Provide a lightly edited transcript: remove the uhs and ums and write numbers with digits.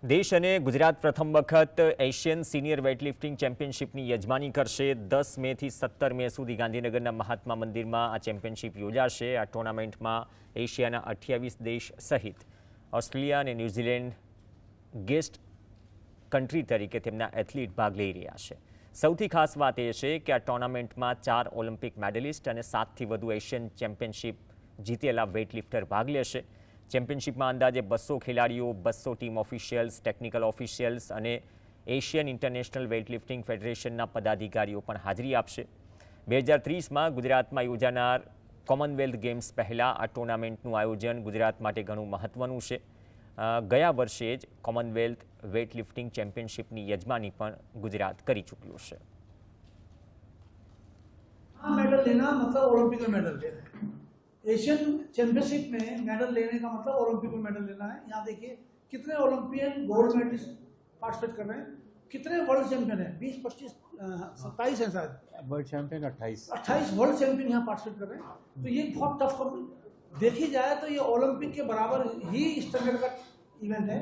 દેશ અને ગુજરાત પ્રથમ વખત એશિયન સિનિયર વેઇટલિફ્ટિંગ ચેમ્પિયનશિપની યજમાની કરશે। 10 મેથી 17 મે સુધી ગાંધીનગરના મહાત્મા મંદિરમાં આ ચેમ્પિયનશિપ યોજાશે। આ ટુર્નામેન્ટમાં એશિયાના 28 દેશ સહિત ઓસ્ટ્રેલિયા અને ન્યૂઝીલેન્ડ ગેસ્ટ કન્ટ્રી તરીકે તેમના એથ્લીટ ભાગ લઈ રહ્યા છે। સૌથી ખાસ વાત એ છે કે આ ટુર્નામેન્ટમાં 4 ઓલિમ્પિક મેડલિસ્ટ અને 7થી વધુ એશિયન ચેમ્પિયનશિપ જીતેલા વેઇટલિફ્ટર ભાગ લેશે। ચેમ્પિયનશિપમાં અંદાજે 200 ખેલાડીઓ, 200 ટીમ ઓફિશિયલ્સ, ટેકનિકલ ઓફિશિયલ્સ અને એશિયન ઇન્ટરનેશનલ વેઇટલિફ્ટિંગ ફેડરેશનના પદાધિકારીઓ પણ હાજરી આપશે। 2030માં ગુજરાતમાં યોજાનાર કોમનવેલ્થ ગેમ્સ પહેલાં આ ટુર્નામેન્ટનું આયોજન ગુજરાત માટે ઘણું મહત્ત્વનું છે। ગયા વર્ષે જ કોમનવેલ્થ વેઇટલિફ્ટિંગ ચેમ્પિયનશિપની યજમાની પણ ગુજરાત કરી ચૂક્યું છે। मेडल लेना मतलब ओलंपिक में मेडल लेना है। एशियन चैंपियनशिप में मेडल लेने का मतलब ओलंपिक में मेडल लेना है। यहाँ देखिए कितने ओलंपियन गोल्ड मेडलिस्ट पार्टिसिपेट कर रहे हैं, कितने वर्ल्ड चैंपियन हैं, 20, 25, 27 हैं शायद। वर्ल्ड चैंपियन 28 वर्ल्ड चैंपियन यहाँ पार्टिसिपेट कर रहे हैं। तो ये बहुत टफ देखी जाए तो ये ओलंपिक के बराबर ही स्टैंडर्ड का इवेंट है।